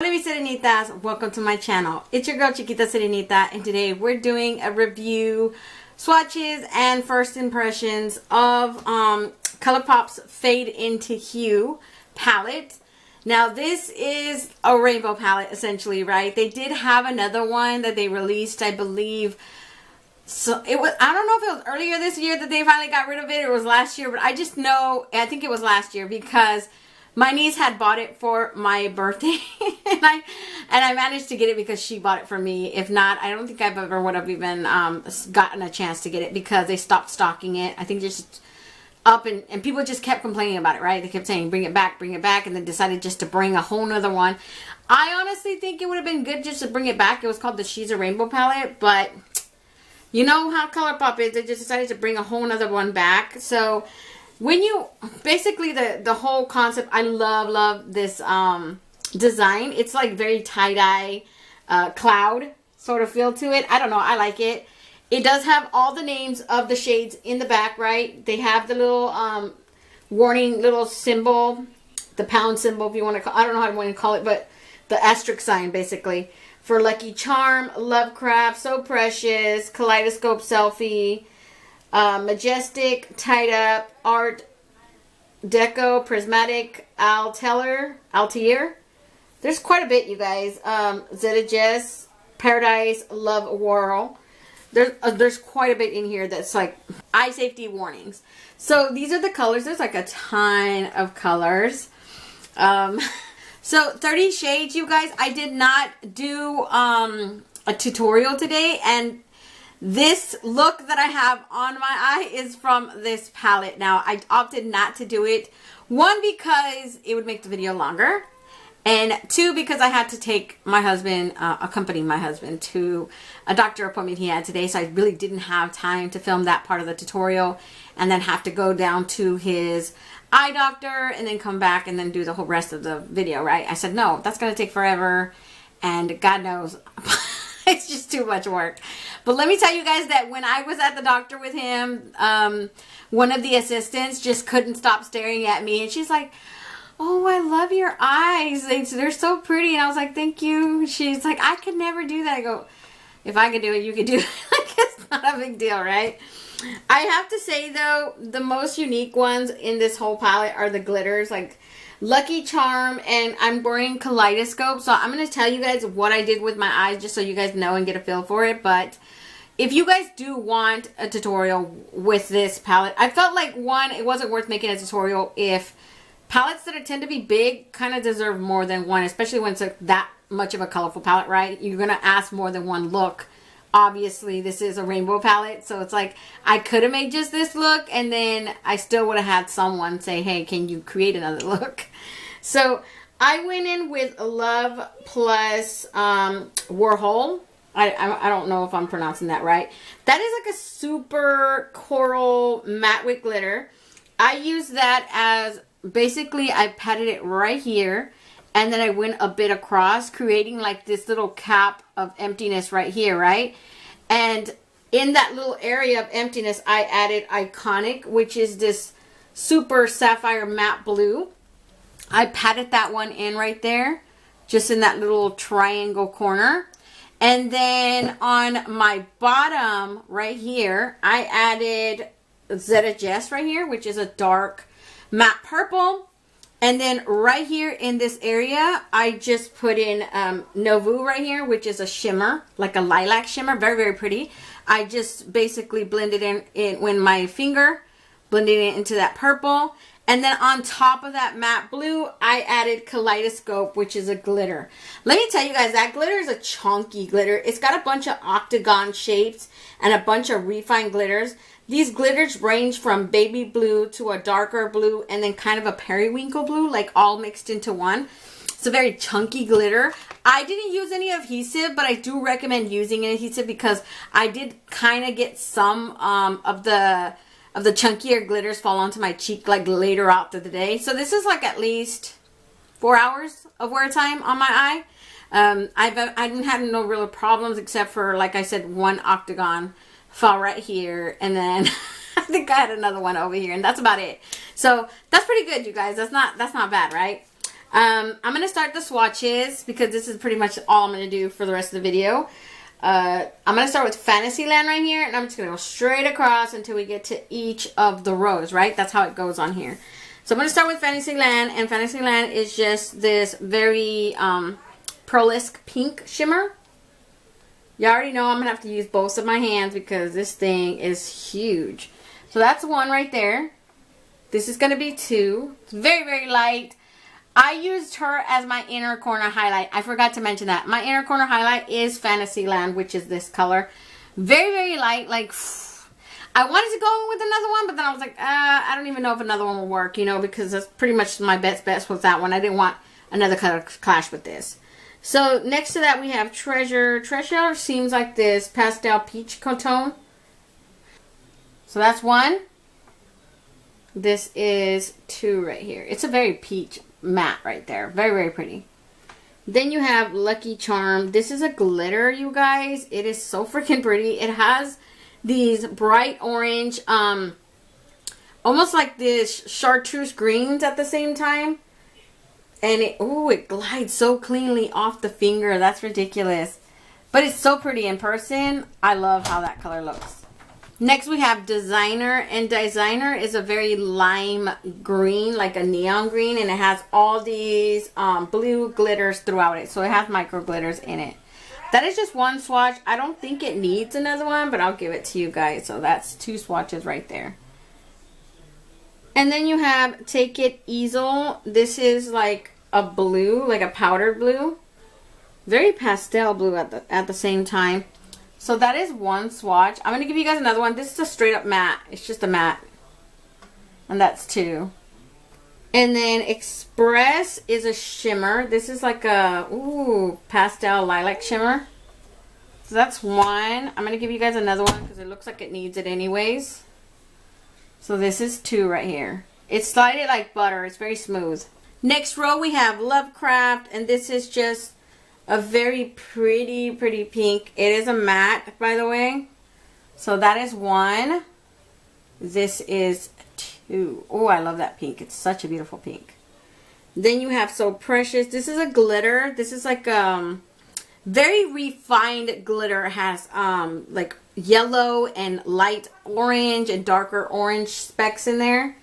Hola mis serenitas, welcome to my channel. It's your girl Chiquita Serenita, and today we're doing a review, swatches, and first impressions of Colourpop's Fade Into Hue palette. Now this is a rainbow palette essentially, right? They did have another one that they released, I believe. So it was, I don't know if it was earlier this year that they finally got rid of it, or it was last year, but I just know, I think it was last year because my niece had bought it for my birthday, and I managed to get it because she bought it for me. If not, I don't think I've ever would have even gotten a chance to get it because they stopped stocking it. I think just up and people just kept complaining about it, right? They kept saying bring it back, and then decided just to bring a whole nother one. I honestly think it would have been good just to bring it back. It was called the She's a Rainbow palette, but you know how Colourpop is. They just decided to bring a whole nother one back. So when you, basically the whole concept, I love this design. It's like very tie-dye cloud sort of feel to it. I don't know, I like it. It does have all the names of the shades in the back, right? They have the little warning little symbol, the pound symbol if you want to call, I don't know how you want to call it, but the asterisk sign basically. For Lucky Charm, Lovecraft, So Precious, Kaleidoscope Selfie, Majestic, Tied Up, Art Deco, Prismatic, Altair. There's quite a bit, you guys. Zeta Jess, Paradise, Love Whirl. There's quite a bit in here that's like eye safety warnings. So these are the colors. There's like a ton of colors. So 30 shades, you guys. I did not do a tutorial today, and this look that I have on my eye is from this palette. Now, I opted not to do it. One, because it would make the video longer. And two, because I had to take my husband, accompany my husband to a doctor appointment he had today. So I really didn't have time to film that part of the tutorial and then have to go down to his eye doctor and then come back and then do the whole rest of the video, right? I said, no, that's going to take forever. And God knows, it's just too much work. But let me tell you guys that when I was at the doctor with him, one of the assistants just couldn't stop staring at me. And she's like, oh, I love your eyes. They're so pretty. And I was like, thank you. She's like, I could never do that. I go, if I could do it, you could do it. Like, it's not a big deal, right? I have to say, though, the most unique ones in this whole palette are the glitters. Like Lucky Charm, and I'm wearing Kaleidoscope. So I'm going to tell you guys what I did with my eyes just so you guys know and get a feel for it. But if you guys do want a tutorial with this palette, I felt like, one, it wasn't worth making a tutorial if palettes that tend to be big kind of deserve more than one, especially when it's that much of a colorful palette, right? You're going to ask more than one look. Obviously, this is a rainbow palette, so it's like I could have made just this look, and then I still would have had someone say, hey, can you create another look? So I went in with Love plus Warhol. I don't know if I'm pronouncing that right. That is like a super coral matte with glitter. I use that as, basically, I patted it right here, and then I went a bit across, creating like this little cap of emptiness right here, right? And in that little area of emptiness, I added Iconic, which is this super sapphire matte blue. I patted that one in right there, just in that little triangle corner. And then on my bottom right here, I added Zeta Jess right here, which is a dark matte purple. And then right here in this area, I just put in Novu right here, which is a shimmer, like a lilac shimmer. Very, very pretty. I just basically blended in with my finger, blending it into that purple. And then on top of that matte blue, I added Kaleidoscope, which is a glitter. Let me tell you guys, that glitter is a chunky glitter. It's got a bunch of octagon shapes and a bunch of refined glitters. These glitters range from baby blue to a darker blue and then kind of a periwinkle blue, like all mixed into one. It's a very chunky glitter. I didn't use any adhesive, but I do recommend using an adhesive because I did kind of get some of the chunkier glitters fall onto my cheek like later out through the day. So this is like at least 4 hours of wear time on my eye. I didn't have no real problems except for, like I said, one octagon fell right here, and then I think I had another one over here, and that's about it. So that's pretty good, you guys. That's not bad, right? I'm going to start the swatches because this is pretty much all I'm going to do for the rest of the video. I'm going to start with Fantasyland right here, and I'm just going to go straight across until we get to each of the rows, right? That's how it goes on here. So I'm going to start with Fantasyland, and Fantasyland is just this very pearlesque pink shimmer. You already know I'm going to have to use both of my hands because this thing is huge. So that's one right there. This is going to be two. It's very, very light. I used her as my inner corner highlight. I forgot to mention that. My inner corner highlight is Fantasyland, which is this color. Very, very light. Like, I wanted to go with another one, but then I was like, I don't even know if another one will work, you know, because that's pretty much my best bet was that one. I didn't want another color clash with this. So next to that we have Treasure. Treasure seems like this pastel peach tone. So that's one. This is two right here. It's a very peach matte right there. Very, very pretty. Then you have Lucky Charm. This is a glitter, you guys. It is so freaking pretty. It has these bright orange, almost like this chartreuse greens at the same time. And it glides so cleanly off the finger. That's ridiculous. But it's so pretty in person. I love how that color looks. Next we have Designer, and Designer is a very lime green, like a neon green, and it has all these blue glitters throughout it. So it has micro glitters in it. That is just one swatch. I don't think it needs another one, but I'll give it to you guys. So that's two swatches right there. And then you have Take It Easel. This is like a blue, like a powdered blue. Very pastel blue at the same time. So that is one swatch. I'm going to give you guys another one. This is a straight up matte. It's just a matte. And that's two. And then Express is a shimmer. This is like a pastel lilac shimmer. So that's one. I'm going to give you guys another one because it looks like it needs it anyways. So this is two right here. It's slided like butter. It's very smooth. Next row we have Lovecraft, and this is just a very pretty, pretty pink. It is a matte, by the way. So that is one. This is two. Oh, I love that pink. It's such a beautiful pink. Then you have So Precious. This is a glitter. This is like very refined glitter. It has like yellow and light orange and darker orange specks in there.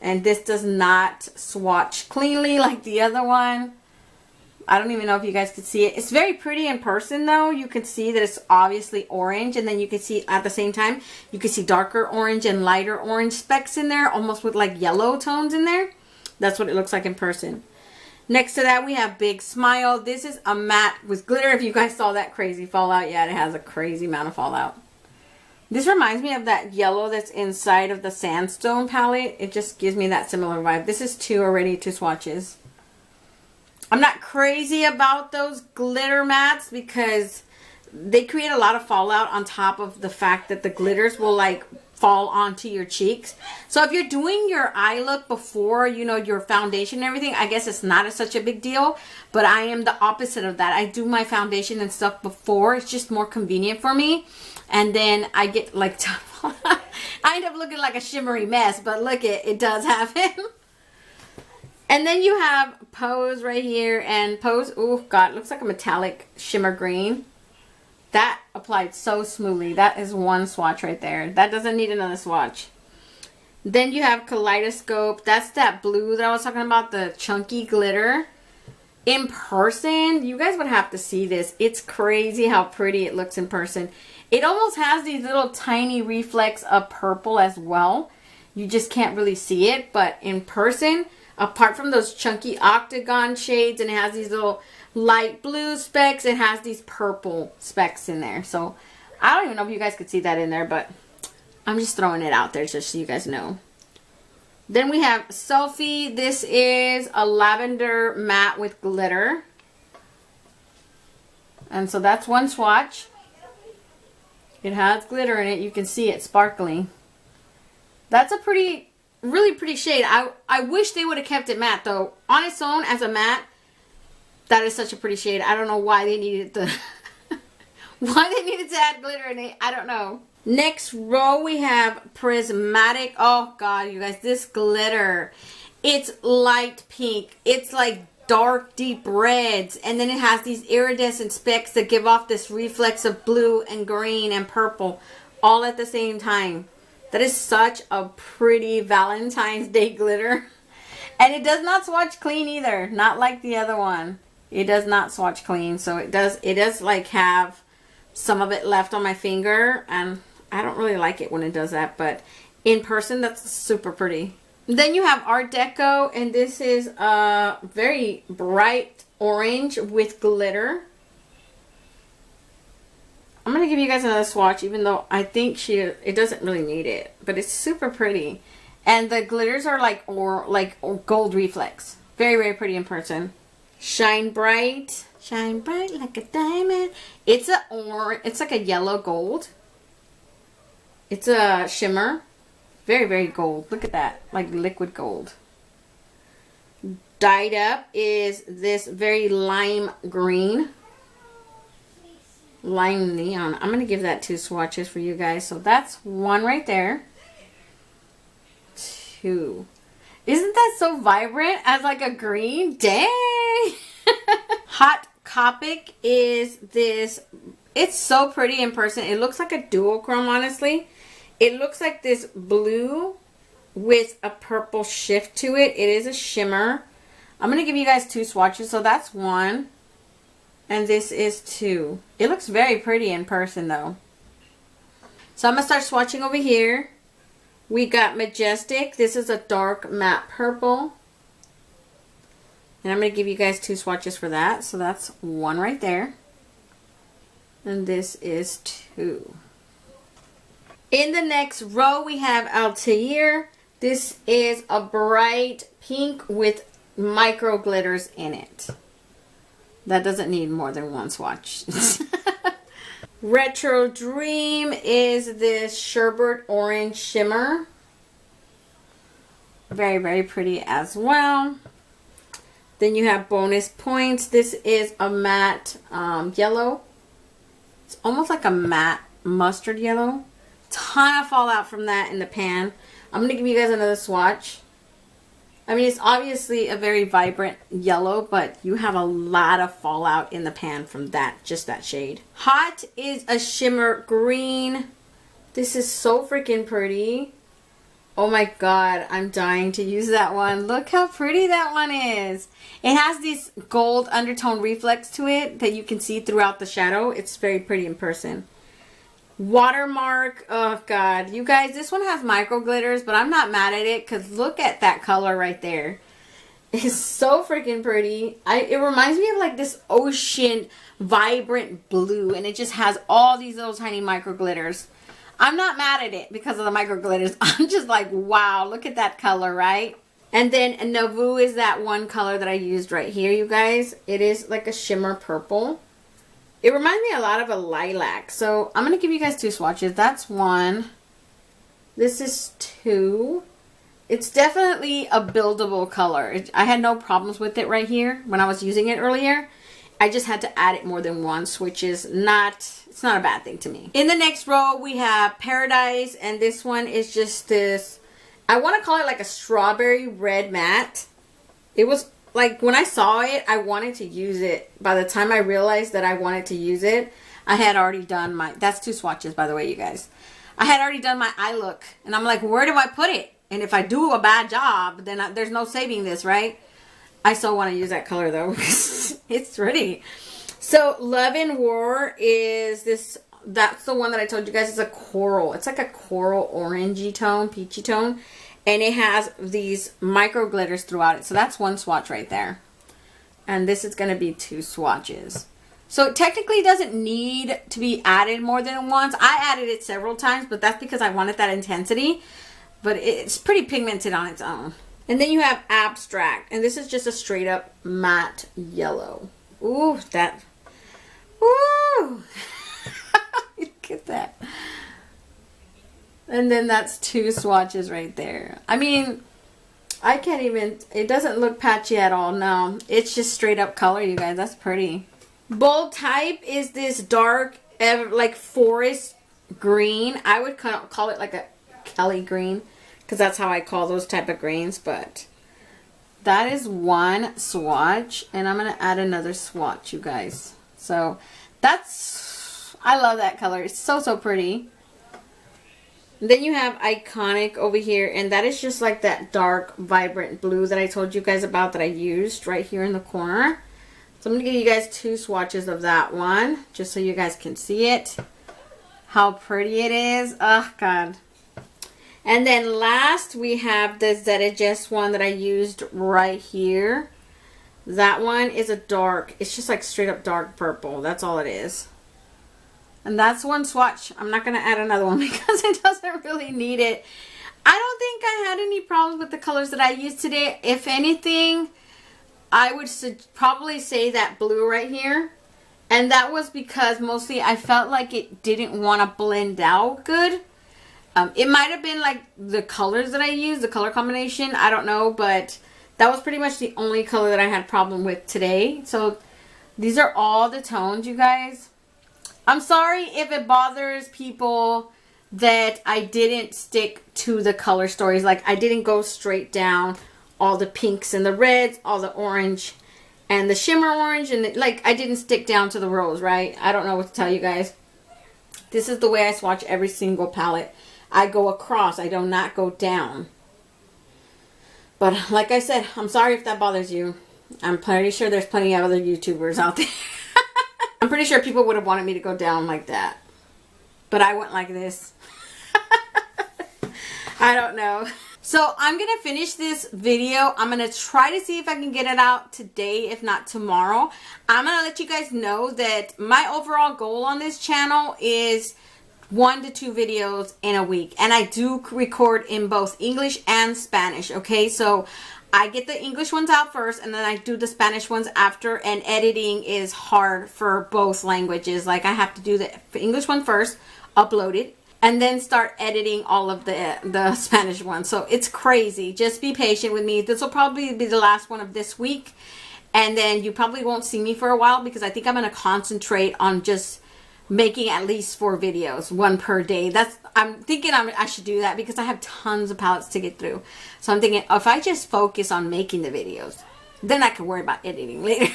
And this does not swatch cleanly like the other one. I don't even know if you guys could see it. It's very pretty in person though. You can see that it's obviously orange, and then you can see at the same time, you can see darker orange and lighter orange specks in there, almost with like yellow tones in there. That's what it looks like in person. Next to that we have Big Smile. This is a matte with glitter. If you guys saw that crazy fallout, yeah, it has a crazy amount of fallout. This reminds me of that yellow that's inside of the Sandstone palette. It just gives me that similar vibe. This is two already, two swatches. I'm not crazy about those glitter mattes because they create a lot of fallout on top of the fact that the glitters will like fall onto your cheeks. So if you're doing your eye look before, you know, your foundation and everything, I guess it's not such a big deal. But I am the opposite of that. I do my foundation and stuff before. It's just more convenient for me. And then I get like, I end up looking like a shimmery mess, but look, it does happen. And then you have Pose right here, and Pose, oh god, looks like a metallic shimmer green. That applied so smoothly. That is one swatch right there. That doesn't need another swatch. Then you have Kaleidoscope. That's that blue that I was talking about, the chunky glitter. In person, you guys would have to see this. It's crazy how pretty it looks in person. It almost has these little tiny reflects of purple as well. You just can't really see it, but in person, apart from those chunky octagon shades, and it has these little light blue specks, it has these purple specks in there. So I don't even know if you guys could see that in there, but I'm just throwing it out there just so you guys know. Then we have Selfie. This is a lavender matte with glitter. And so that's one swatch. It has glitter in it. You can see it sparkling. That's a really pretty shade. I wish they would have kept it matte though. On its own as a matte, that is such a pretty shade. I don't know why they needed to add glitter in it. I don't know. Next row we have Prismatic. Oh god, you guys, this glitter. It's light pink. It's like dark, deep reds. And then it has these iridescent specks that give off this reflex of blue and green and purple all at the same time. That is such a pretty Valentine's Day glitter. And it does not swatch clean either. Not like the other one. It does not swatch clean. So it does like have some of it left on my finger. And I don't really like it when it does that. But in person, that's super pretty. Then you have Art Deco. And this is a very bright orange with glitter. I'm going to give you guys another swatch, even though I think it doesn't really need it. But it's super pretty. And the glitters are like gold reflex. Very, very pretty in person. Shine bright. Shine bright like a diamond. It's like a yellow gold. It's a shimmer. Very, very gold. Look at that. Like liquid gold. Dyed up is this very lime green. Lime neon. I'm going to give that 2 swatches for you guys. So that's 1 right there. 2. Isn't that so vibrant as like a green? Dang! Hot Copic is this. It's so pretty in person. It looks like a duochrome, honestly. It looks like this blue with a purple shift to it. It is a shimmer. I'm going to give you guys 2 swatches. So that's 1. And this is 2. It looks very pretty in person though. So I'm going to start swatching over here. We got Majestic. This is a dark matte purple. And I'm going to give you guys 2 swatches for that. So that's 1 right there. And this is 2. In the next row we have Altair. This is a bright pink with micro glitters in it. That doesn't need more than 1 swatch. Retro Dream is this sherbet orange shimmer. Very, very pretty as well. Then you have Bonus Points. This is a matte yellow. It's almost like a matte mustard yellow. Ton of fallout from that in the pan. I'm going to give you guys another swatch. I mean, it's obviously a very vibrant yellow, but you have a lot of fallout in the pan from that, just that shade. Hot is a shimmer green. This is so freaking pretty. Oh my god, I'm dying to use that one. Look how pretty that one is. It has this gold undertone reflex to it that you can see throughout the shadow. It's very pretty in person. Watermark. Oh god, you guys, this one has micro glitters, but I'm not mad at it because look at that color right there. It's so freaking pretty. It reminds me of like this ocean vibrant blue, and it just has all these little tiny micro glitters. I'm not mad at it because of the micro glitters. I'm just like, wow, look at that color, right? And then Nauvoo is that one color that I used right here, you guys. It is like a shimmer purple. It reminds me a lot of a lilac. So I'm going to give you guys 2 swatches. That's 1. This is 2. It's definitely a buildable color. I had no problems with it right here when I was using it earlier. I just had to add it more than once, which is it's not a bad thing to me. In the next row, we have Paradise. And this one is just this, I want to call it like a strawberry red matte. It was like when I saw it, I wanted to use it. By the time I realized that I wanted to use it, I had already done my, that's 2 swatches by the way, you guys. I had already done my eye look. And I'm like, where do I put it? And if I do a bad job, then there's no saving this, right? I still want to use that color though. It's pretty. So Love and War is this, that's the one that I told you guys is a coral. It's like a coral orangey tone, peachy tone. And it has these micro glitters throughout it. So that's 1 swatch right there. And this is going to be 2 swatches. So it technically doesn't need to be added more than once. I added it several times, but that's because I wanted that intensity. But it's pretty pigmented on its own. And then you have Abstract. And this is just a straight up matte yellow. Ooh, that. Ooh. Look at that. And then that's 2 swatches right there. I mean, I can't even, it doesn't look patchy at all. No, it's just straight up color, you guys. That's pretty. Bold Type is this dark, like forest green. I would call it like a Kelly green, because that's how I call those type of greens. But that is one swatch, and I'm going to add another swatch, you guys. So that's, I love that color. It's so, so pretty. And then you have Iconic over here, and that is just like that dark, vibrant blue that I told you guys about that I used right here in the corner. So I'm going to give you guys two swatches of that one, just so you guys can see it. How pretty it is. Oh, God. And then last, we have the Zeta one that I used right here. That one is a dark, it's just like straight up dark purple. That's all it is. And that's one swatch. I'm not going to add another one because it doesn't really need it. I don't think I had any problems with the colors that I used today. If anything, I would probably say that blue right here. And that was because mostly I felt like it didn't want to blend out good. It might have been like the colors that I used, the color combination. I don't know, but that was pretty much the only color that I had problem with today. So these are all the tones, you guys. I'm sorry if it bothers people that I didn't stick to the color stories. Like I didn't go straight down all the pinks and the reds, all the orange and the shimmer orange. And like I didn't stick down to the rose, right? I don't know what to tell you guys. This is the way I swatch every single palette. I go across. I do not go down. But like I said, I'm sorry if that bothers you. I'm pretty sure there's plenty of other YouTubers out there. I'm pretty sure people would have wanted me to go down like that. But I went like this. I don't know. So I'm going to finish this video. I'm going to try to see if I can get it out today, if not tomorrow. I'm going to let you guys know that my overall goal on this channel is 1 to 2 videos in a week, and I do record in both English and Spanish. Okay, so I get the English ones out first, and then I do the Spanish ones after, and editing is hard for both languages. Like I have to do the English one first, upload it, and then start editing all of the Spanish ones. So it's crazy. Just be patient with me. This will probably be the last one of this week, and then you probably won't see me for a while because I think I'm going to concentrate on just making at least 4 videos, 1 per day. I'm thinking I should do that because I have tons of palettes to get through. So I'm thinking if I just focus on making the videos, then I can worry about editing later.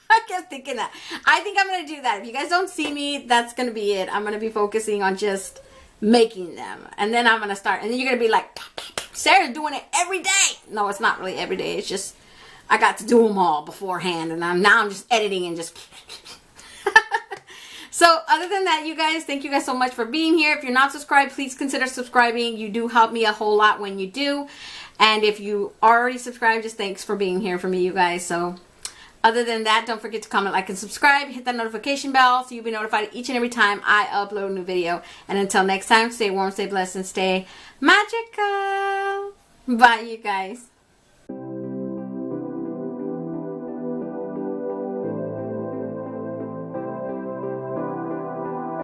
I kept thinking that. I think I'm going to do that. If you guys don't see me, that's going to be it. I'm going to be focusing on just making them. And then I'm going to start. And then you're going to be like, Sarah's doing it every day. No, it's not really every day. It's just I got to do them all beforehand. And now I'm just editing and just... So other than that, you guys, thank you guys so much for being here. If you're not subscribed, please consider subscribing. You do help me a whole lot when you do. And if you already subscribed, just thanks for being here for me, you guys. So other than that, don't forget to comment, like, and subscribe. Hit that notification bell so you'll be notified each and every time I upload a new video. And until next time, stay warm, stay blessed, and stay magical. Bye, you guys.